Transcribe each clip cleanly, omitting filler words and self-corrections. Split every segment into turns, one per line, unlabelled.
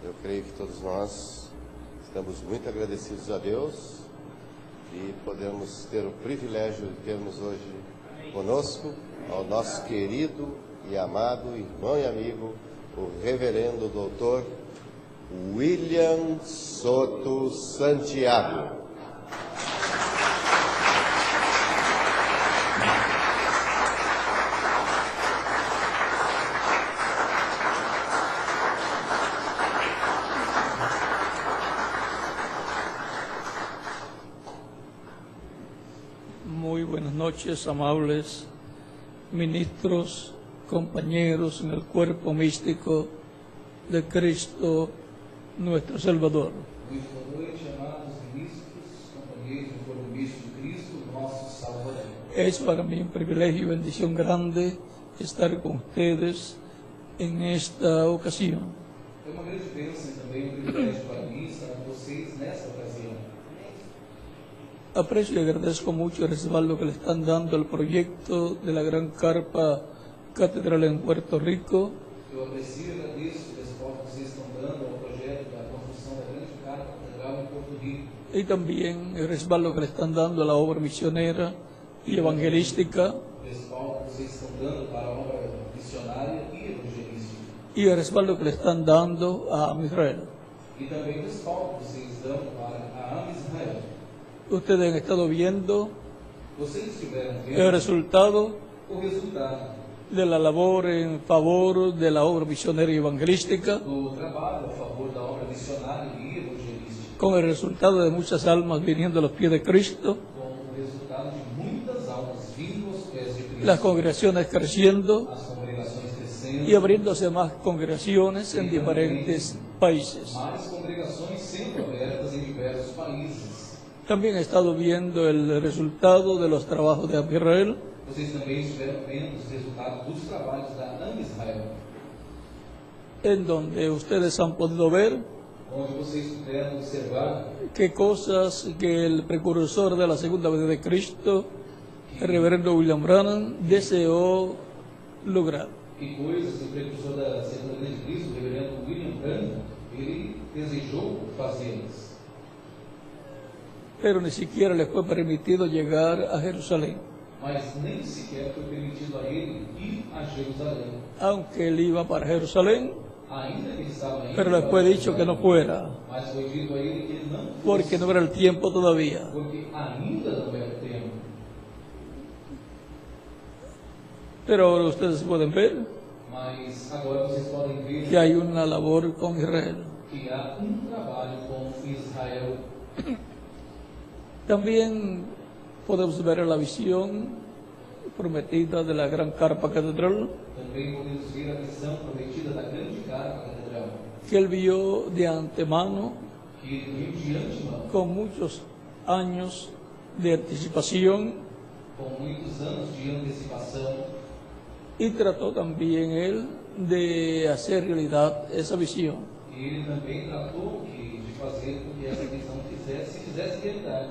Eu creio que todos nós estamos muito agradecidos a Deus e podemos ter o privilégio de termos hoje conosco ao nosso querido e amado irmão e amigo, o reverendo doutor William Soto Santiago.
Muy buenas noches, amables ministros, compañeros en el cuerpo místico de Cristo nuestro Salvador.
Muito boa noite, amados ministros, companheiros do corpo místico de Cristo, nosso Salvador.
Es para mí un privilegio y bendición grande estar con ustedes en esta ocasión.
É uma grande bênção e também um privilégio para mim estar com vocês nesta ocasião.
Aprecio y agradezco mucho el respaldo que le están dando al proyecto de la gran carpa catedral en Puerto Rico.
Eu aprecio e agradeço o respaldo que vocês estão dando ao projeto da construção da grande carpa catedral em Porto Rico.
Y también el respaldo que le están dando a la obra misionera y evangelística.
O respaldo que vocês estão dando para a obra missionária e evangelística.
Y el respaldo que le están dando a Israel.
E também o respaldo que vocês dão para a AMA Israel.
Ustedes han estado viendo
Vocês estiveram
el
vendo
resultado
o resultado
de la labor en favor de la obra misionera y evangelística,
do trabalho a favor da obra missionária e evangelística,
con el resultado de muchas almas viniendo a los pies de Cristo,
com o resultado de muitas almas vindo aos pés de Cristo,
las congregaciones creciendo
as congregações crescendo,
y abriéndose más congregaciones en diferentes países.
mais congregações sendo abertas em diversos países.
También he estado viendo el resultado de los trabajos de Israel,
Vocês também estiveram vendo os resultados dos trabalhos da AMA Israel,
en donde ustedes han podido ver
onde vocês puderam observar
qué cosas que el precursor de la segunda venida de Cristo, el reverendo William Branham, deseó lograr.
que coisas que o precursor da segunda venida de Cristo, o reverendo William Branham, ele desejou fazê-las.
Pero ni siquiera les fue permitido llegar a Jerusalén,
Mas nem sequer foi permitido a ele ir a Jerusalém,
aunque él iba para Jerusalén,
ainda que ele estava indo
pero les fue
para
dicho que no
Jerusalém,
fuera,
mas foi dito a ele que ele não fosse,
porque no era el tiempo todavía.
porque ainda não era o tempo.
Pero ahora ustedes pueden ver
Mas agora vocês podem ver
que hay una labor con Israel.
que há trabalho com Israel.
También podemos ver la visión prometida de la gran carpa catedral,
Também podemos ver a visão prometida da grande carpa catedral,
que él vio de antemano
que ele viu de antemão,
con muchos años de anticipación,
com muitos anos de antecipação,
y trató también él de hacer realidad esa visión.
e ele também tratou de fazer com que essa visão se fizesse realidade.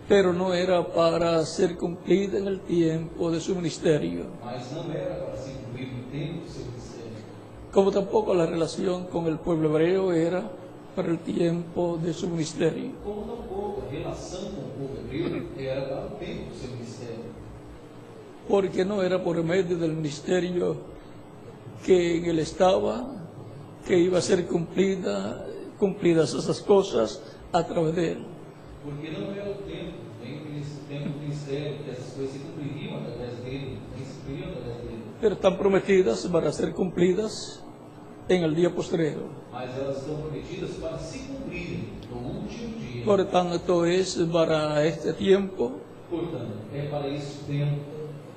Pero no era para ser cumplida en el tiempo de su ministerio,
Mas não era para se cumprir no tempo do seu ministério,
como tampoco la relación con el pueblo hebreo era para el tiempo de su ministerio.
como tampouco a relação com o povo hebreu era para o tempo do seu ministério,
Porque no era por medio del ministerio que en él estaba que iba a ser cumplidas esas cosas a través de él.
porque não era o tempo, nem o tempo do ministério, que essas coisas se cumpririam através dele, nem se cumpririam através dele,
Pero están prometidas para ser cumplidas en el día postrero.
mas elas estão prometidas para se cumprirem no último dia.
Por tanto, es para este tiempo,
Portanto, é para esse tempo,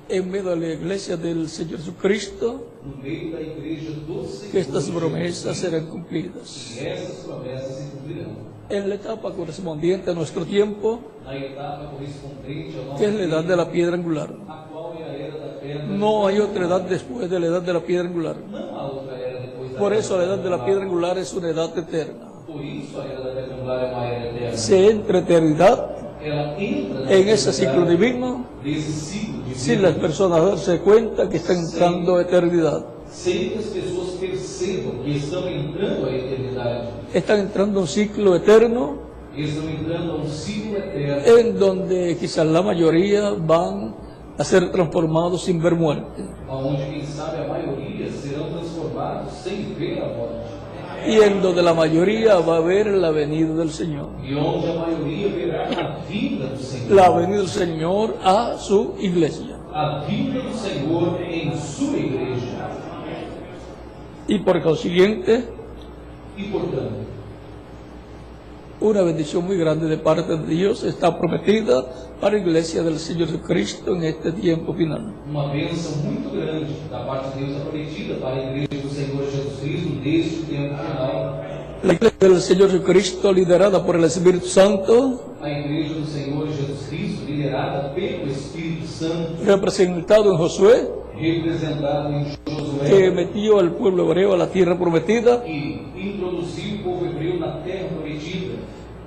en medio de la iglesia del Señor Jesucristo,
no meio da igreja do Senhor,
que estas promesas
Jesus,
serán cumplidas.
que essas promessas se cumprirão.
En la etapa correspondiente a nuestro tiempo,
Na etapa correspondente ao nosso
que es la edad
tempo,
de la piedra angular.
a qual é a era da pedra.
No hay otra edad después de la edad de la piedra angular.
Não há outra era depois da
Por
era
eso la edad de la piedra
angular.
angular es una edad eterna.
Por isso a era da pedra angular é uma era eterna.
Se entra eternidad
Ela entra na
en ese ciclo
eternidade
divino
desse ciclo
sin las personas darse cuenta que están entrando a eternidad.
sem que as pessoas percebam percebam que estão entrando à eternidade.
están entrando a un ciclo eterno
Estão entrando a um ciclo eterno,
en donde quizás la mayoría van a ser transformados sin ver muerte.
onde, quem sabe, a maioria serão transformados sem ver a morte.
Y en donde la mayoría va a ver la venida del Señor.
E onde a maioria verá a vinda do Senhor.
La venida del Señor a su iglesia.
A vinda do Senhor em sua igreja.
Y por consiguiente,
E, portanto,
una bendición muy grande de parte de Dios está prometida para la iglesia del Señor Jesucristo en este tiempo final.
uma bênção muito grande da parte de Deus é prometida para a igreja do Senhor Jesus Cristo neste tempo final.
La iglesia del Señor Jesucristo, liderada por el Espíritu Santo,
A igreja do Senhor Jesus Cristo, liderada pelo Espírito Santo,
representado en Josué,
representado em
que
Josué,
metió al pueblo hebreo a la tierra prometida,
que introduziu o povo hebreu na terra prometida.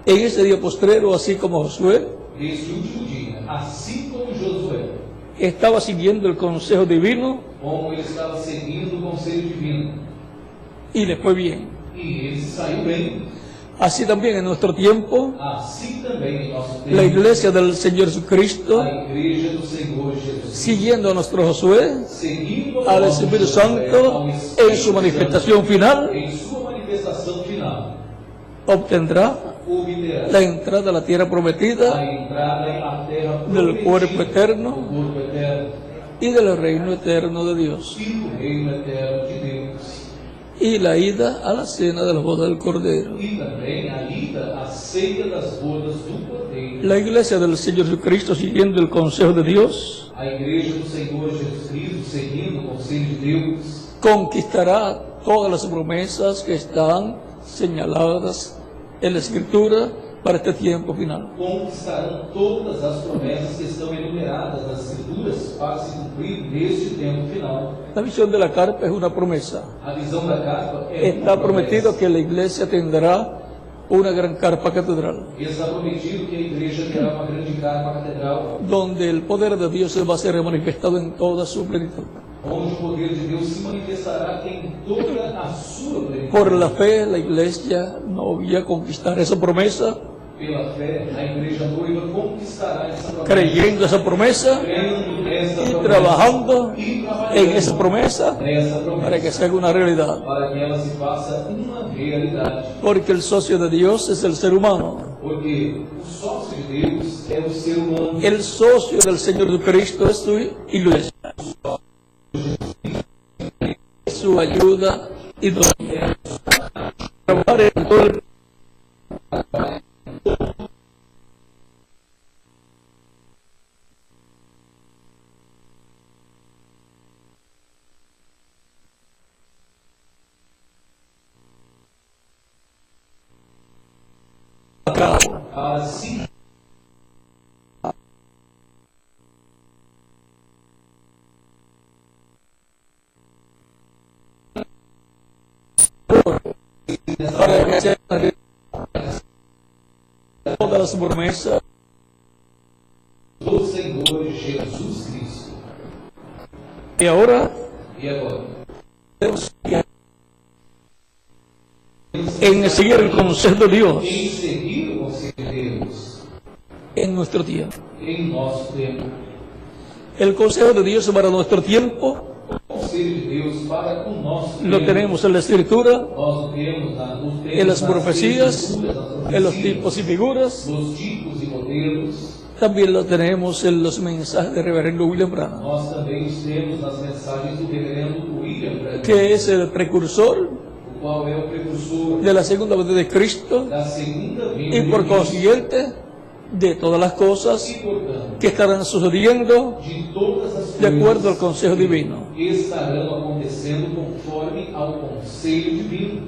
en ese día postrero, así como Josué,
Neste último dia, assim como Josué,
estaba siguiendo el consejo divino
como ele estava seguindo o conselho divino,
y le fue bien.
e ele saiu bem.
Así también en nuestro tiempo,
Assim também em nosso
la
tempo,
iglesia del Señor Jesucristo,
a igreja do Senhor Jesus,
siguiendo a nuestro Josué,
seguindo
al
nosso
Espíritu
Josué,
Santo
ao
en
Espírito
su
Santo,
manifestación final,
em sua manifestação final,
obtendrá
obterá
la entrada a la tierra prometida
a entrada à terra
del cuerpo
prometida,
eterno
do corpo eterno
y del reino eterno de Dios,
e do reino eterno de Deus,
y la ida a la cena de la boda del Cordero.
e também a ida à ceia das bodas do Cordeiro.
La iglesia del Señor Jesucristo, siguiendo el consejo de Dios,
A igreja do Senhor Jesus Cristo, seguindo o conselho de Deus,
conquistará todas las promesas que están señaladas en la Escritura para este tiempo final.
conquistarão todas as promessas que estão enumeradas nas Escrituras para se cumprir neste tempo final.
La visión de la carpa es una promesa.
A visão da carpa é
Está
uma
prometido
promessa.
que la iglesia tendrá una gran carpa catedral,
E está prometido que a igreja terá uma grande carpa catedral,
donde el poder de Dios va a ser manifestado en toda su plenitud.
onde o poder de Deus se manifestará em toda a sua plenitude.
Por la fe, la iglesia novia conquistará esa promesa,
Pela fé, a igreja noiva conquistará essa promessa,
creyendo esa promesa
crendo nessa
y
promessa,
trabajando
e
en esa promesa
nessa promessa,
para que sea una realidad.
para que ela se faça uma realidade.
Porque el socio de Dios es el ser humano.
Porque o sócio de Deus é o ser humano.
El socio del Señor Jesucristo es su iglesia. Su ayuda y trabajar en todo el cabo.
Assim,
Para que sea una realidad. Todas las promesas
do Senhor Jesus Cristo.
y ahora
E agora?
tenemos que en seguir el consejo de Dios
Em seguir o conselho de Deus
en nuestro tiempo.
em nosso tempo.
El consejo de Dios para nuestro tiempo
O conselho de Deus para o nosso
lo
tempo.
tenemos en la Escritura,
Nós o temos
en las
nas
profecías,
Escrituras, nas
en los
profecias,
tipos y figuras.
nos tipos e modelos.
También lo tenemos en los mensajes de Reverendo William Branham,
Nós também os temos nas mensagens do reverendo William Branham,
que es el precursor
o qual é o precursor
de la segunda venida de Cristo
da segunda vinda
y por
de Cristo.
consiguiente de todas las cosas
E, portanto,
que estarán sucediendo
de todas as
de acuerdo al
coisas
consejo divino.
que estarão acontecendo conforme ao conselho divino.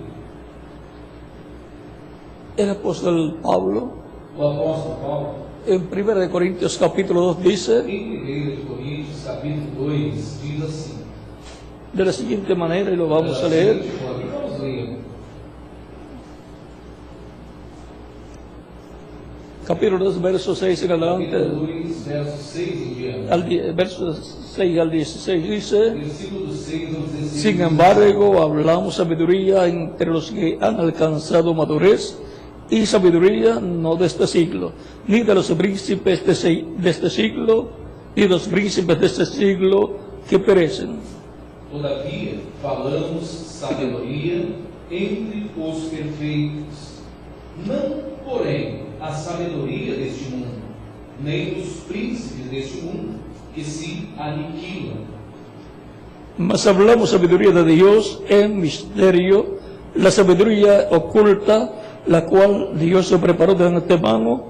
El apóstol Pablo
O apóstolo Paulo,
en 1 de Corintios capítulo 2 dice
em 1 de Coríntios, capítulo 2, diz assim:
de la siguiente manera, y lo vamos a leer:
Vamos ler.
capítulo 2, versos 6 en adelante,
Capítulo 2, versos 6 em diante.
versos 6 al 16 dice:
Versículo do 6 ao 16.
Sin embargo, hablamos sabiduría entre los que han alcanzado madurez, y sabiduría no de este siglo, ni de los príncipes de este siglo, ni de los príncipes de este siglo que perecen.
Todavia, falamos sabedoria entre os perfeitos, não, porém, a sabedoria deste mundo, nem dos príncipes deste mundo, que se aniquilam.
Mas hablamos sabiduría de Dios en misterio, la sabiduría oculta, la cual Dios se preparó de antemano,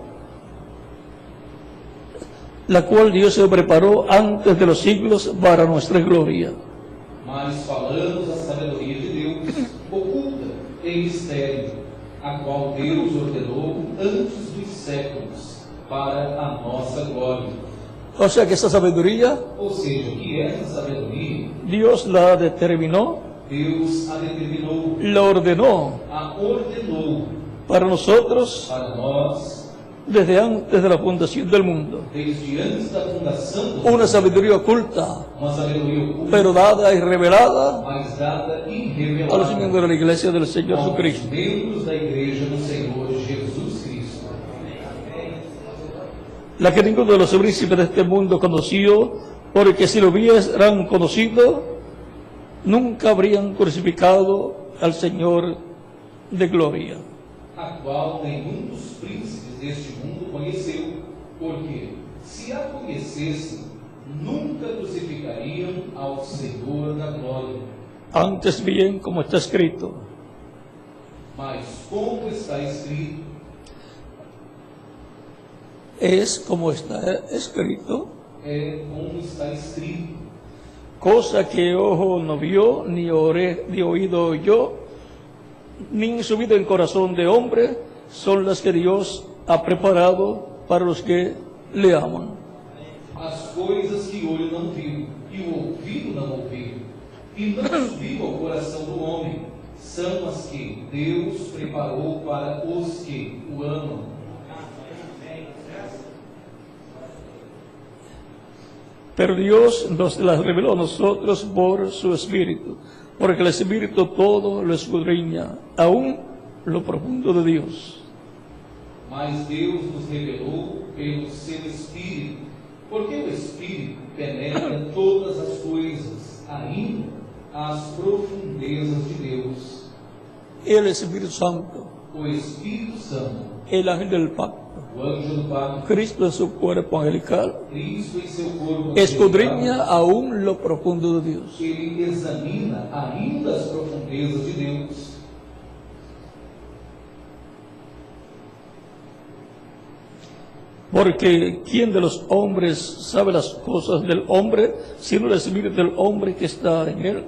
la cual Dios se preparó antes de los siglos para nuestra gloria.
Mas falamos a sabedoria de Deus, oculta em mistério, a qual Deus ordenou antes dos séculos, para a nossa glória.
O sea que esa sabiduría
Ou seja, o que é essa sabedoria?
Dios la determinó,
Deus a determinou,
la ordenó
a ordenou
para nosotros
para nós,
desde antes de la fundación del mundo.
desde antes da fundação do
Una
mundo,
sabiduría oculta,
uma sabedoria oculta,
pero dada y revelada
mas dada e
a los
revelada
miembros de la iglesia del Señor
aos
Jesucristo.
membros da igreja do Senhor Jesus Cristo,
La que ninguno de los príncipes de este mundo conoció, porque si lo hubieran conocido, nunca habrían crucificado al Señor de gloria.
a qual nenhum dos príncipes deste mundo conheceu, porque, se a conhecessem, nunca crucificariam ao Senhor da glória.
Antes bien, como está escrito,
Mas, como está escrito,
es como está escrito,
é como está escrito,
cosa que ojo no vio, ni oído oyó, ni subido en corazón de hombre, son las que Dios ha preparado para los que le aman.
as coisas que o olho não viu, e o ouvido não ouviu, e não subiu ao coração do homem, são as que Deus preparou para os que o amam.
Pero Dios nos las reveló a nosotros por su Espíritu, porque el Espíritu todo lo escudriña, aún lo profundo de Dios.
Mas Deus nos revelou pelo seu Espírito, porque o Espírito penetra todas as coisas, ainda as profundezas de Deus.
El Espíritu Santo,
O Espírito Santo,
el ángel del pacto,
o anjo do pacto,
Cristo en su cuerpo angelical,
Cristo em seu corpo
escudriña
angelical,
aún lo profundo de Dios.
ele examina ainda as profundezas de Deus.
Porque ¿quién de los hombres sabe las cosas del hombre, sino el Espíritu del hombre que está en él?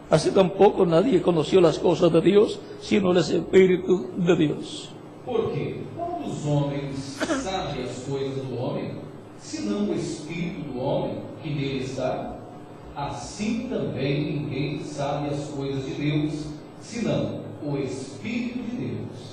Así tampoco nadie conoció las cosas de Dios, sino el Espíritu de Dios.
Porque qual dos homens sabe as coisas do homem, senão o Espírito do homem que nele está? Assim também ninguém sabe as coisas de Deus, senão o Espírito de Deus.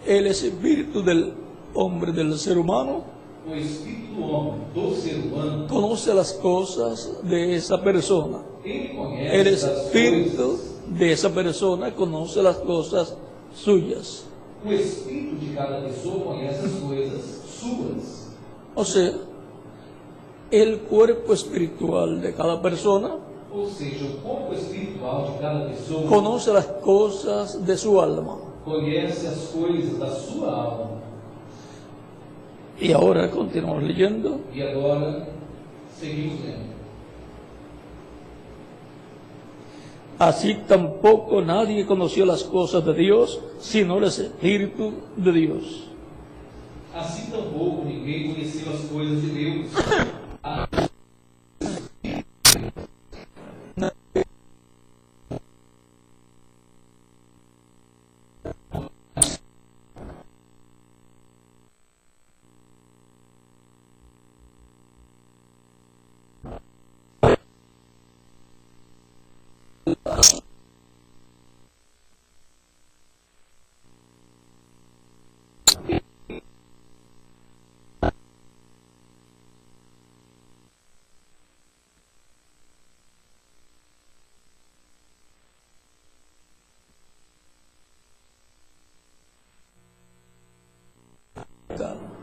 El Espíritu del hombre, del ser humano,
O Espírito do homem, do ser humano,
conoce las cosas de esa persona.
ele
El
conhece as
Espíritu
coisas.
de esa persona conoce las cosas suyas.
O Espírito de cada pessoa conhece as coisas suas.
O sea, el cuerpo espiritual de cada persona
Ou seja, o corpo espiritual de cada pessoa
conoce las cosas de su alma.
conhece as coisas da sua alma.
Y ahora continuamos leyendo.
E agora, seguimos lendo.
Así tampoco nadie conoció las cosas de Dios, sino el Espíritu de Dios.
Assim tampouco ninguém conheceu as coisas de Deus.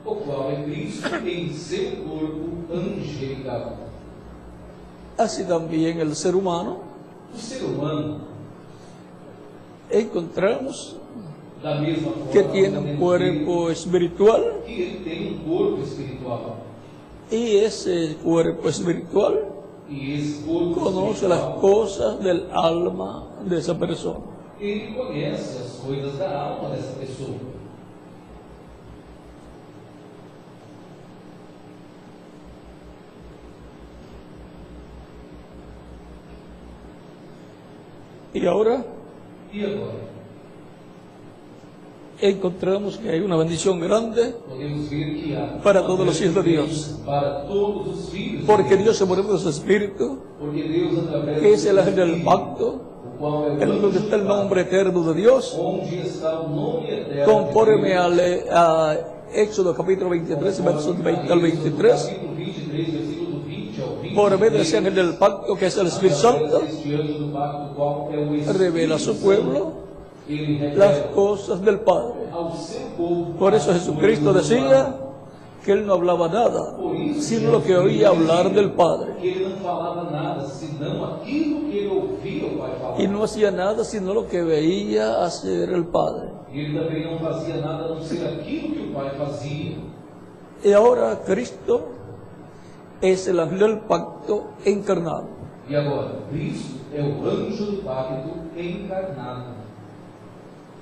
o qual é Cristo em seu corpo angelical.
Así también el ser humano
O ser humano,
encontramos
da mesma forma,
que tiene un
podemos
cuerpo espiritual,
ver que ele tem corpo espiritual.
y ese cuerpo espiritual
E esse corpo
conoce las
espiritual,
cosas del alma de esa persona.
ele conhece as coisas da alma dessa pessoa.
Y ahora
E agora?
encontramos que hay una bendición grande
Podemos ver que há
para
uma
todos los hijos de
grande
Dios.
bênção para todos os filhos de
Porque
Deus.
Dios se mueve de su espíritu,
Porque Deus, através
que es
do
el ángel del
Espírito,
pacto,
o qual é o
en donde
anjo
está el
do Pai,
nombre eterno de Dios,
onde está o nome eterno
conforme
de Deus,
a Éxodo capítulo 23, versos 20 al 23,
capítulo 23, versículo do 20 ao 23,
por medio de ese ángel del pacto que es el Espíritu Santo,
este anjo do pacto, qual é o Espírito
revela a su pueblo
ele
las
revela
cosas del Padre.
ao seu povo.
Por eso Jesucristo decía que él no hablaba nada, sino lo que oía hablar del Padre.
Que ele não falava nada, senão aquilo que ele ouvia o Pai falar.
Y no hacía nada, sino lo que veía hacer el Padre.
E ele também não fazia nada a não ser aquilo que o Pai fazia.
Y ahora Cristo es el ángel del pacto encarnado.
E agora, Cristo é o anjo do pacto encarnado.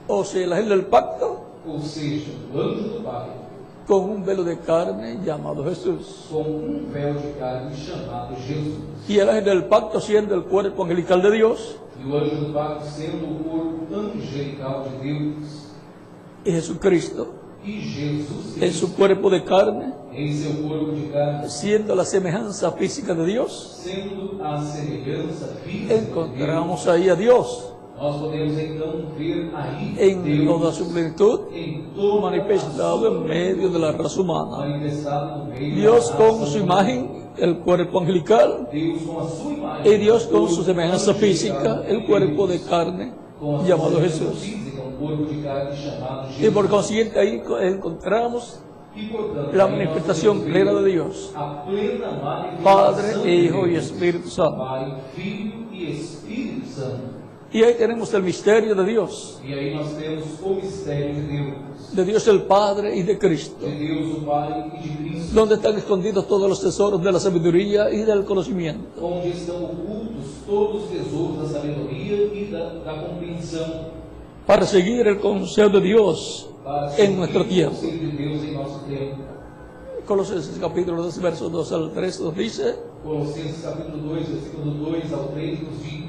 O sea, el ángel del pacto
Ou seja, o anjo do pacto,
con un velo de carne llamado Jesús.
com um véu de carne chamado Jesus.
Y el ángel del pacto siendo el cuerpo angelical de Dios,
E o anjo do pacto sendo o corpo angelical de Deus.
y Jesucristo
E Jesus,
en su cuerpo de carne,
em seu corpo de carne,
siendo la semejanza física de Dios,
sendo a semelhança física de Deus,
encontramos ahí a Dios
nós podemos então ver aí
en
Deus
toda su plenitud,
em toda
manifestado en medio de la raza humana.
manifestado no meio
Dios
da
con
raça
su
humana.
imagen, el cuerpo angelical,
Deus com a sua imagem,
y Dios con su
corpo
semejanza
angelical,
física, el cuerpo de carne
com a sua
llamado
semelhança
Jesús.
física, um corpo de carne chamado
Y por
Jesus.
consiguiente ahí encontramos
E, portanto,
la
aí nós
manifestación
podemos
plena
ver
de Dios,
a plena manifestação
Padre,
de
Hijo y
Deus,
Espíritu Santo.
Pai, Filho e Espírito Santo.
Y ahí tenemos el misterio de Dios,
E aí nós temos o mistério
de Dios el Padre y de Cristo,
de Deus o Pai e de Cristo,
donde están escondidos todos los tesoros de la sabiduría y del conocimiento.
onde estão ocultos todos os tesouros da sabedoria e da compreensão,
Para seguir el consejo de Dios
para
en
seguir
nuestro
o
tiempo.
conselho de Deus em nosso tempo.
Colosenses capítulo 2, versos 2 al 3 nos dice,
Colossenses capítulo 2, versículo 2 ao 3 nos diz: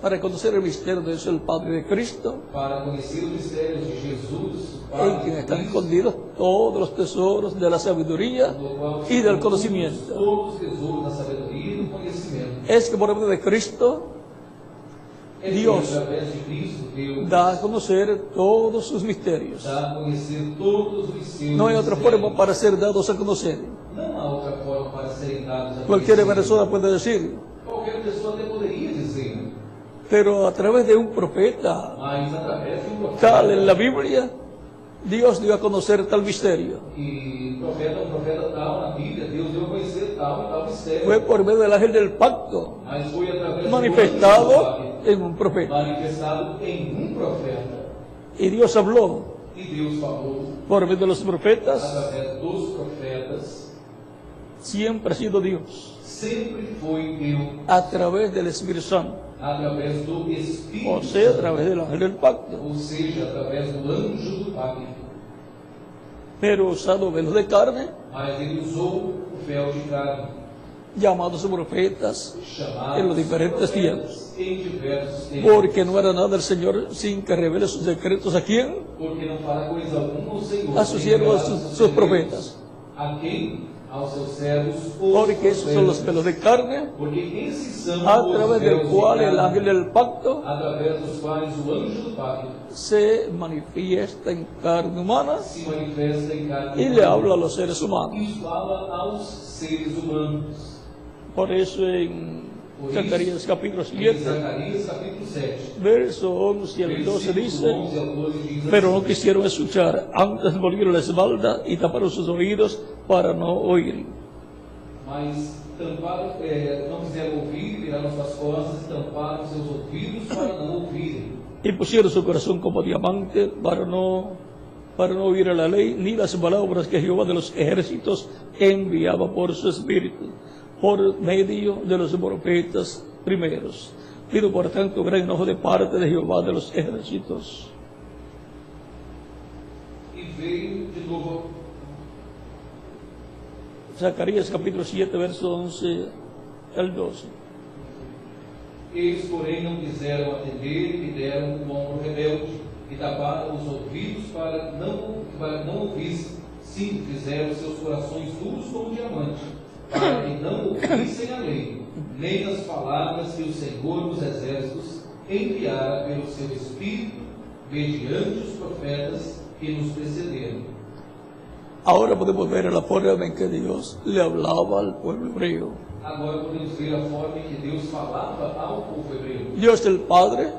para conocer el misterio de Dios el Padre y de Cristo,
para conhecer os mistérios de Jesus, o
en
Pai
quien
de
están
Cristo,
escondidos todos los tesoros de la sabiduría
no qual
y del
estão
conocimiento.
todos os tesouros da sabedoria e do conhecimento.
Es que por medio de Cristo
É
Dios
que, através de Cristo, Deus
da a conocer todos sus misterios.
dá a conhecer todos os seus
No hay otra
mistérios.
forma para ser dados a conocer.
Não há outra forma para serem dados a
Cualquier
conhecer.
persona puede decir,
Qualquer pessoa até poderia dizer,
pero a través de un profeta
mas através de um profeta,
tal en la Biblia, Dios dio a conocer tal misterio.
e um profeta tal na Bíblia, Deus deu a conhecer tal e tal mistério.
Fue por medio del ángel del pacto,
Mas foi através do
manifestado
anjo,
en un profeta.
manifestado em um profeta.
Y Dios habló
E Deus falou
por medio de los profetas,
através dos profetas.
siempre ha sido Dios,
Sempre foi Deus
a través del Espíritu Santo,
através do Espírito,
o sea, a través del ángel del pacto,
ou seja, através do anjo do pacto.
pero usado velos de carne,
Mas ele usou o véu de carne,
llamados profetas
chamados
en los diferentes tiempos,
em diversos tempos,
porque no era nada el Señor sin que revele sus secretos a quién,
porque não fará coisa alguma ao Senhor,
a sus siervos, sus profetas,
a quem? Aos seus servos, os
porque esos son los
profetas.
velos de carne,
Porque esses são
a
os
través
véus
del
de
cual el
carne,
ángel del pacto
através dos quais o anjo do pacto
se manifiesta en carne humana
se manifesta em carne
y le habla a los seres humanos.
e fala aos seres humanos.
Por eso en
Por
Zacarías
isso,
capítulo
em
7,
Zacarias capítulo 7,
verso 11 al 12
versículo
dice:
11 ao 12 diz
pero no
assim,
quisieron escuchar, antes volvieron la espalda y taparon sus oídos para no oír.
mas tamparam, não quiseram ouvir, viraram suas costas e tamparam seus ouvidos para não ouvirem.
Y pusieron su corazón como diamante para no oír a la ley, ni las palabras que Jehová de los ejércitos enviaba por su espíritu, por medio de los profetas primeros. Pido por tanto gran enojo de parte de Jehová de los ejércitos.
E veio de novo
Zacarías capítulo 7, verso 11 al 12.
Eles, porém, não quiseram atender e deram o ombro rebelde e taparam os ouvidos para não ouvissem. Sim, fizeram seus corações duros como diamante, para que não ouvissem a lei, nem as palavras que o Senhor dos Exércitos enviara pelo seu Espírito, mediante os profetas que nos precederam.
Ahora podemos ver la forma en que Dios le hablaba al pueblo hebreo.
Agora podemos ver a forma em que Deus falava ao povo hebreu.
Dios el Padre,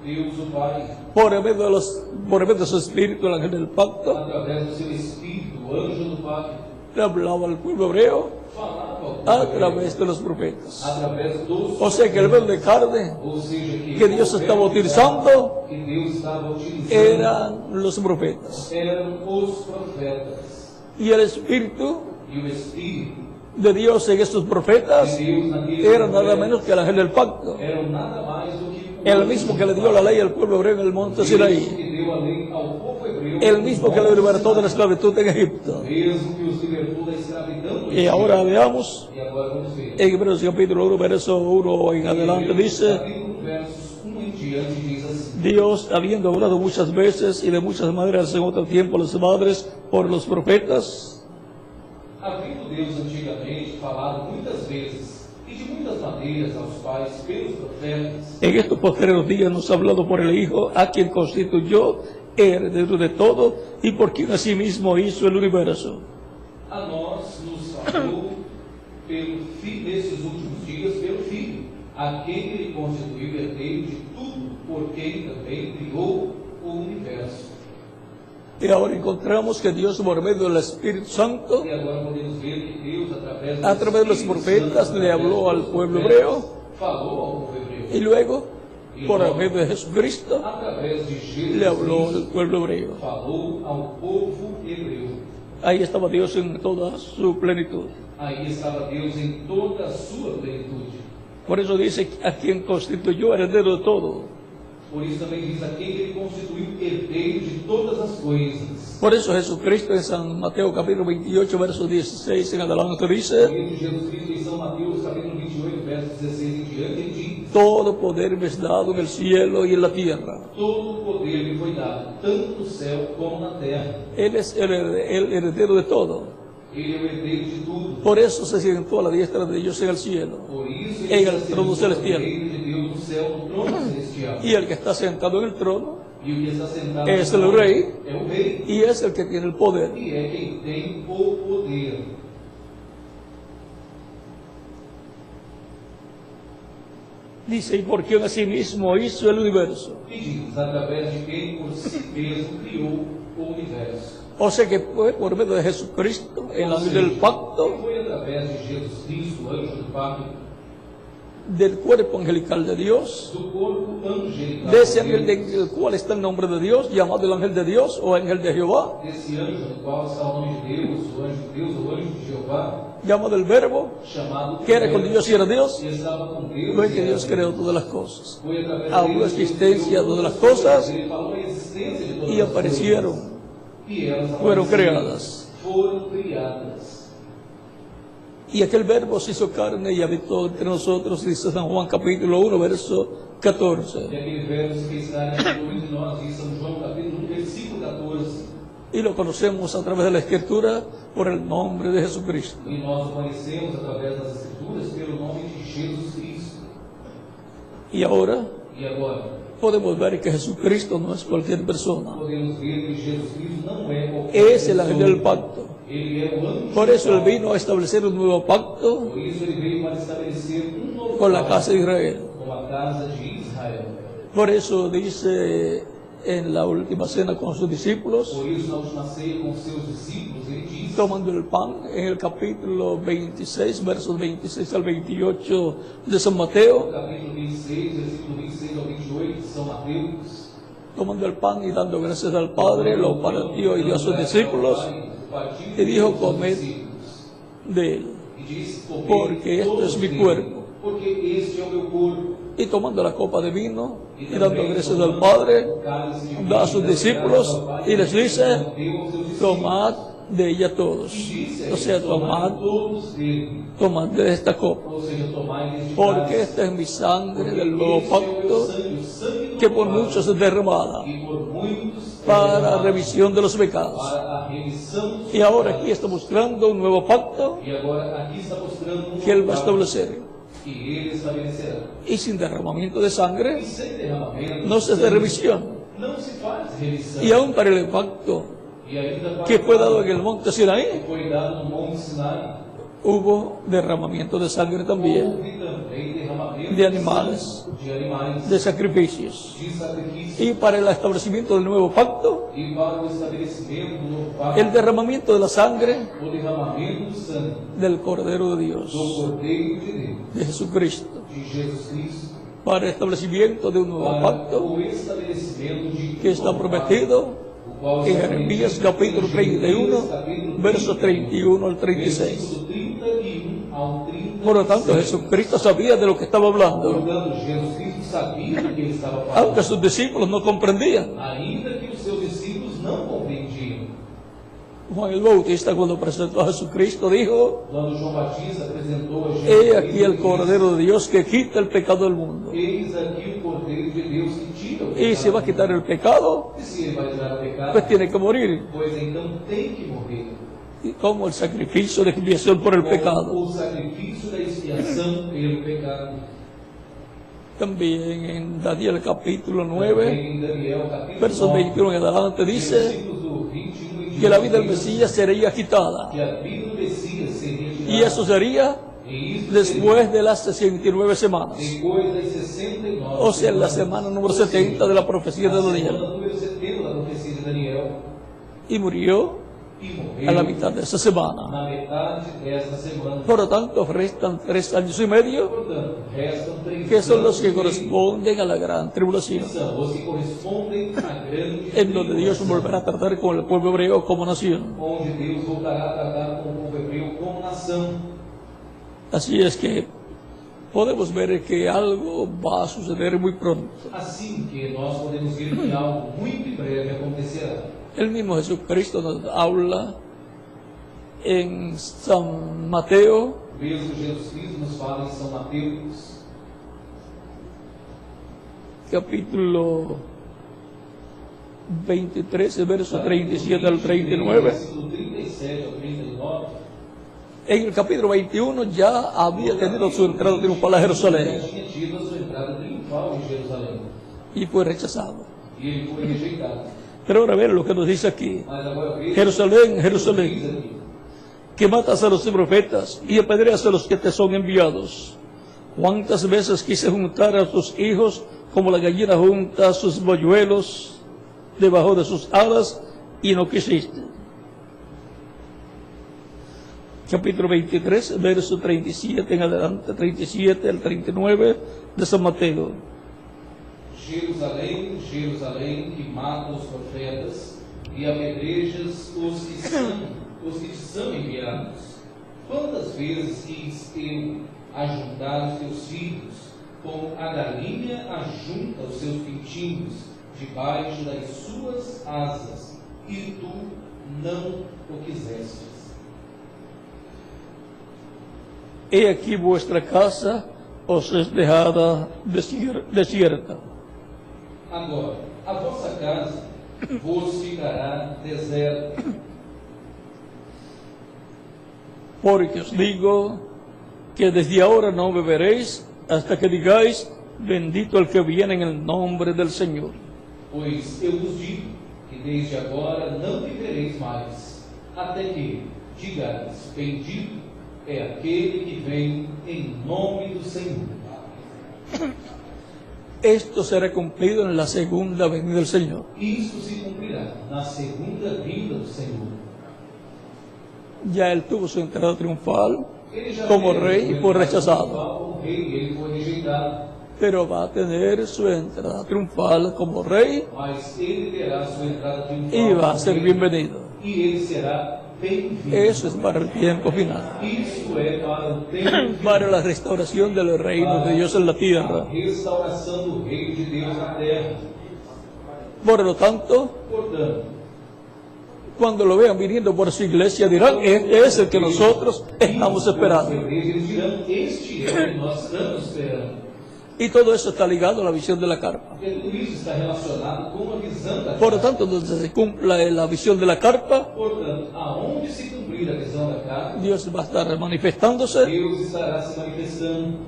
Deus, o Pai,
por medio de su Espíritu, el ángel del pacto,
através do seu Espírito, o anjo do Pai,
le hablaba al pueblo hebreo
falava ao povo
a
hebreu,
través de los profetas.
através dos
O sea que el verbo de carne
ou seja,
que Dios
o
estaba
verbo
utilizando
que Deus estava utilizando
eran los profetas.
eram os profetas.
Y el Espíritu
E o Espírito
de Dios en estos profetas
de Deus naqueles
era nada
profetas
menos que el ángel del pacto,
eram nada mais do que
el mismo que le dio la ley al pueblo hebreo en el monte
Deus
Sinaí,
que deu a lei ao povo hebreu,
el mismo que lo libertó de la esclavitud en Egipto.
mesmo que os libertou da escravidão do
Y ahora veamos
E agora vamos ver.
en Hebreos capítulo 1, verso 1 en adelante, dice:
Capítulo versos 1 em diante diz assim:
Dios, habiendo hablado muchas veces y de muchas maneras en otro tiempo a los padres por los profetas,
Havendo Deus antigamente falado muitas vezes e de muitas maneiras aos pais pelos profetas,
en estos postreros días nos ha hablado por el Hijo, a quien constituyó heredero de todo y por quien asimismo hizo el universo.
a nós nos falou pelo Filho nesses últimos dias pelo Filho, a quem ele constituiu herdeiro de tudo, por quem também criou o universo.
Y ahora encontramos que Dios, por medio del Espíritu Santo,
E agora podemos ver que Deus, através
a través de los
Espírito
profetas,
Santo,
le habló al pueblo hebreo,
falou ao povo hebreu.
y luego, por medio de Jesucristo,
Através de Jesus
le habló al
Cristo,
pueblo hebreo.
falou ao povo hebreu.
Ahí estaba Dios en toda su plenitud.
Aí estava Deus em toda a sua plenitude.
Por eso dice: a quien constituyó heredero de todo.
Por isso também diz a quem ele constituiu herdeiro de todas as coisas.
Por eso Jesucristo en San Mateo capítulo 28, verso 16 en adelante
Por
dice:
isso Jesus Cristo em São Mateus capítulo 28, verso 16 em diante, ele diz:
todo poder me es dado en el cielo y en la tierra.
todo o poder lhe foi dado, tanto no céu como na terra.
Él es el heredero de todo.
Ele é o herdeiro de tudo.
Por eso se sentó a la diestra de Dios en el cielo.
Por isso
En
ele
el
está
trono
sentado
celestial.
no reino de Deus no céu, no trono celestial.
Y el que está sentado en el trono
E o que está sentado
es
no
el
trono
rey
é o rei.
y es el que tiene el poder.
E é quem tem o poder.
Dice: y por quien asimismo hizo el universo.
E diz, através de quem por si mesmo criou o universo.
O sea que fue por medio de Jesucristo, el ángel del pacto,
E foi através de Jesus Cristo, o anjo do pacto,
del cuerpo angelical de Dios,
do corpo angelical
de ese
de
ángel
Deus,
del cual está el nombre de Dios, llamado el ángel de Dios o ángel de Jehová,
desse anjo no qual está o nome de Deus, o anjo de Deus, o anjo de Jeová,
llamado el Verbo,
chamado
que era con Dios y era Dios.
que estava com Deus.
Fue
e
que
era
Dios
Deus.
creó todas las cosas.
Foi através
Habló
dele
a
que Deus
existencia
criou
de todas las
todas
cosas
Ele falou a existência de todas
y
as
aparecieron,
coisas. E elas
fueron
apareceram.
creadas.
Foram criadas.
Y aquel Verbo se hizo carne y habitó entre nosotros, dice San Juan capítulo 1, verso 14.
E aquele verbo se fez carne e habitou entre nós, diz São João capítulo 1, versículo 14.
Y lo conocemos a través de la Escritura por el nombre de Jesucristo.
E nós o conhecemos através das Escrituras pelo nome de Jesus Cristo.
Y ahora
E agora,
podemos ver que Jesucristo no es cualquier persona.
podemos ver que Jesus Cristo não é qualquer
Es el ángel del
pessoa.
pacto.
Ele é o anjo.
Por eso Él vino a establecer un nuevo pacto
Por isso ele veio para estabelecer um novo
con la casa de Israel.
com a casa de Israel.
Por eso dice en la última cena con sus discípulos,
Por isso, na última ceia com seus discípulos, ele diz,
tomando el pan, en el capítulo 26, versos 26 al 28 de San Mateo,
no capítulo 26, versículo 26 ao 28 de São Mateus,
tomando el pan y dando gracias al Padre, lo partió y dio a sus discípulos y dijo, comed de él, porque esto es mi cuerpo.
Porque este é o meu corpo.
Y tomando la copa de vino y dando gracias al Padre, da a sus discípulos y les dice, tomad de ella todos. O sea, tomad de esta copa. Porque esta es mi sangre del nuevo pacto, que por muchos es derramada para remisión de los pecados. Y ahora aquí está mostrando un nuevo pacto que Él va a establecer. Y sin derramamiento de sangre no se hace remisión. Y aún para el pacto que fue dado en el monte Sinaí, hubo derramamiento de sangre también, de animales, de sacrificios. Y para el establecimiento del nuevo pacto, el derramamiento de la sangre del Cordero de Dios, de Jesucristo, para el establecimiento de un nuevo pacto que está prometido en Jeremías capítulo 31, versos 31 al 36. Por lo tanto, Jesucristo sabía de lo que estaba hablando, aunque sus discípulos no comprendían. Juan el Bautista, cuando presentó a Jesucristo, dijo, he aquí el Cordero de Dios que quita el pecado del mundo. Y si va a quitar el pecado, pues tiene que morir. Y como el sacrificio de expiación por el pecado. También en Daniel capítulo 9, versos 21 en adelante, dice que la vida del Mesías sería quitada. Y eso sería después de las 69 semanas. O sea, en la semana número 70 de la profecía de Daniel. Y murió a la mitad de esa semana. Por lo tanto, restan 3 años y medio, que son los que corresponden a la gran tribulación, en donde Dios volverá a tratar con el pueblo hebreo como nación. Así es que podemos ver que algo va a suceder muy pronto.
Assim que nós podemos ver que algo muito em breve acontecerá.
El mismo Jesucristo nos habla en San Mateo,
Mesmo Jesus Cristo nos fala em São Mateus,
capítulo 23, versos 37 al 39.
versículo 37 ao 39.
En el capítulo 21 ya había tenido su entrada triunfal a Jerusalén
Já tinha tido a sua entrada triunfal em Jerusalém.
y fue rechazado.
E ele foi rejeitado.
Pero ahora ver lo que nos dice aquí.
Mas agora veja,
Jerusalén,
diz
Jerusalén,
aqui,
que matas a los profetas y apedreas a los que te son enviados. ¿Cuántas veces quise juntar a tus hijos como la gallina junta a sus polluelos debajo de sus alas y no quisiste? Capítulo 23, verso 37 en adelante, 37 al 39 de San Mateo.
Jerusalém, Jerusalém, que mata os profetas e apedrejas os que te são enviados. Quantas vezes quis eu ajuntar os teus filhos, como a galinha ajunta os seus pintinhos debaixo das suas asas, e tu não o quisestes.
He aquí vuestra casa os es dejada desierta.
Agora, a vossa casa vos ficará deserta.
Porque os digo que desde ahora no beberéis hasta que digáis, bendito el que viene en el nombre del Señor.
Pois eu vos digo que desde agora não vivereis mais, até que digais, bendito é aquele que vem em nome do Senhor.
Esto será cumplido en la segunda venida del Señor.
Isso se cumprirá na segunda vinda do Senhor.
Ya Él tuvo su entrada triunfal
Ele já
como
teve
rey y
sua
fue
entrada
rechazado.
triunfal como rei, e ele foi rejeitado.
Pero va a tener su entrada triunfal como rey
Mas ele terá sua entrada triunfal
y va a
como
ser
rei,
bienvenido.
e ele será bem-vindo.
Eso es para el tiempo final,
Isso é para o tempo
para la restauración del reino de Dios en la
a
tierra.
restauração do reino de Deus na terra.
Por lo tanto,
Portanto,
cuando lo vean viniendo por su iglesia dirán, este es el que nosotros estamos
sua
esperando.
igreja, eles dirão, este é o que nós estamos esperando.
Y todo eso está ligado a la visión de la carpa.
Porque tudo isso está relacionado com a visão da
Por lo
carta.
tanto, donde se cumpla la visión de la carpa,
Portanto, aonde se cumprir a visão da carta,
Dios va a estar manifestándose
Deus estará se manifestando.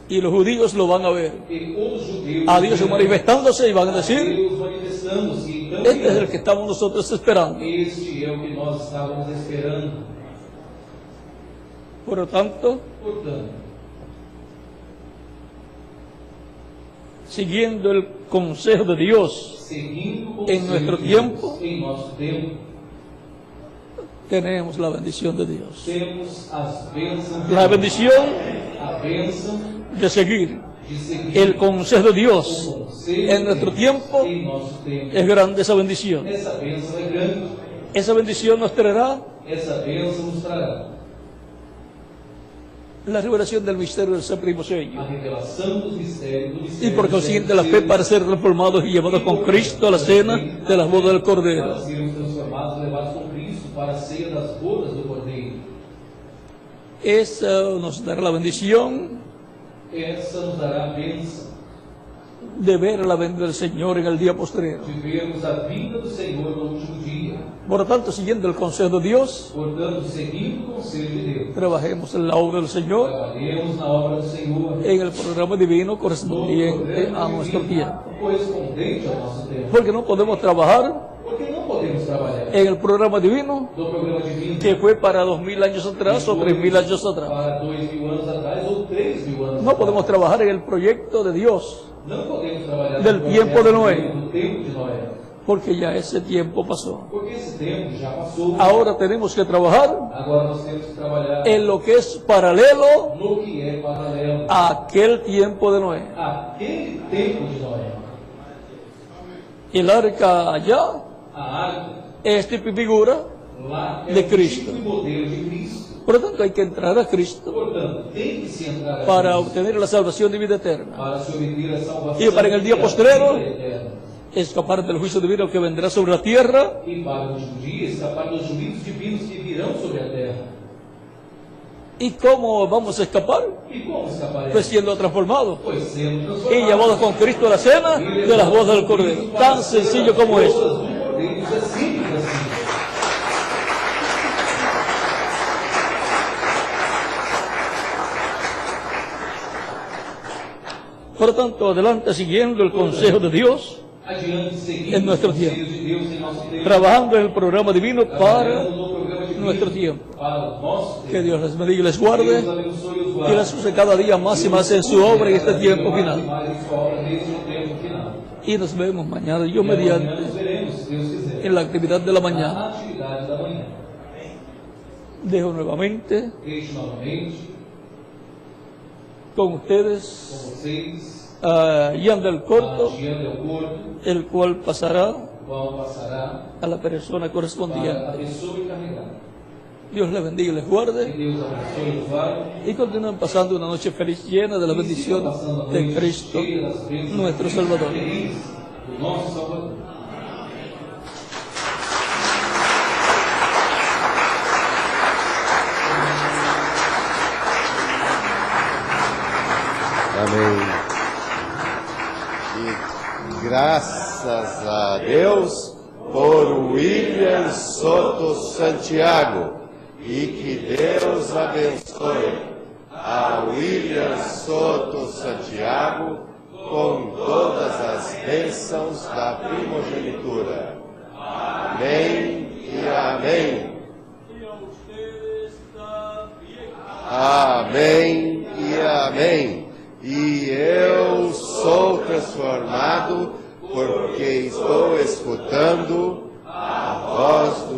y los judíos lo van a ver.
E os judeus
A Dios
verão
manifestándose y van a
a
decir,
Deus manifestando-se. Então,
este es el que estamos nosotros esperando.
este é o que nós estávamos esperando.
Por lo tanto,
Portanto,
siguiendo el consejo de Dios,
seguindo o
En nuestro
conselho de
tiempo,
Deus, em nosso tempo,
tenemos la bendición de Dios.
temos as bênçãos de
La
Deus.
bendición
A bênção
de seguir
de seguir
el consejo de Dios
o conselho
en nuestro
de Deus
tiempo.
em nosso tempo.
Es grande esa bendición.
Essa bênção é grande.
Esa bendición nos traerá
Essa bênção nos trará
la revelación del misterio del ser
a
primosello.
revelação dos mistérios, do
Y
mistério
por consiguiente la fe para ser transformados y llevados con Cristo a la cena de las bodas del Cordero.
para sermos transformados e levados com Cristo para a ceia das bodas do Cordeiro.
Esa nos dará la bendición
Essa nos dará a bênção
de ver la venida del Señor en el día postrero.
de vermos a vinda do Senhor no último dia.
Por lo tanto, siguiendo el consejo de Dios,
Portanto, seguindo o conselho de Deus,
trabajemos en la obra del Señor
trabalhemos na obra do Senhor
en el programa divino
no
correspondiente a
programa
nuestro
divino
tiempo.
correspondente ao nosso tempo.
Porque no podemos trabajar
Porque não podemos trabalhar
en el programa divino
no programa divino
que fue para 2000 años atrás o 3000 años atrás.
para 2000 anos atrás ou 3000 anos
No
atrás.
podemos trabajar en el proyecto de Dios,
Não podemos trabalhar
Del
no
tiempo
processo
de Noé.
do tempo de Noé.
porque ya ese tiempo pasó.
Porque esse tempo já passou.
Ahora tenemos que trabajar
Agora nós temos que trabalhar
en lo que es paralelo
no que é paralelo
a aquel tiempo de Noé.
àquele tempo de Noé.
El arca allá
A arca
es tipo y figura,
lá é
De
o
Cristo.
tipo e modelo de Cristo.
por lo tanto hay que entrar a Cristo
Portanto, tem que se entrar a
para
Cristo
obtener la salvación de vida eterna,
para se obter a salvação
Y para en el día
e a
postrero,
vida eterna.
escapar del juicio divino que vendrá sobre la tierra
E para o último dia, escapar dos juízos divinos que virão sobre a terra.
¿Y cómo vamos a escapar?
E como escapar?
Pues siendo transformados
Pois sendo
y
transformados.
llevados con Cristo a la cena de las bodas del Cordero. Tan sencillo como eso.
Bodas do Cordeiro, isso é simples assim.
Por lo tanto, adelante siguiendo el consejo de Dios,
Adiante, seguindo
En nuestro
os conselhos de Deus em nosso tempo.
trabajando en el programa divino para
Trabalhando no programa divino
nuestro tiempo.
para o nosso
Que
tempo.
Dios les bendiga y les
Deus
guarde
abençoe e os
y
guarde.
les use cada día más y más en su obra en este tiempo
Mais e
final.
mais em sua obra neste tempo final.
Y nos vemos mañana, Dios
E amanhã nos
mediante,
veremos, se Deus quiser.
en la actividad de la
Na
mañana.
atividade da manhã.
Dejo nuevamente
Deixo novamente
con
com
ustedes
vocês
a Ian del
a
Corto,
Jean Del Corto,
el cual pasará
o qual passará
a la persona
para a
correspondiente.
pessoa encarregada.
Dios les bendiga y les
Que
guarde
Deus abençoe e os guarde.
y continúen pasando una noche feliz llena de la bendición de Cristo, nuestro Salvador.
Feliz do nosso Salvador.
Amém. E graças a Deus por William Soto Santiago. E que Deus abençoe a William Soto Santiago com todas as bênçãos da primogenitura. Amém e amém. Amém e amém. e eu sou transformado porque estou escutando a voz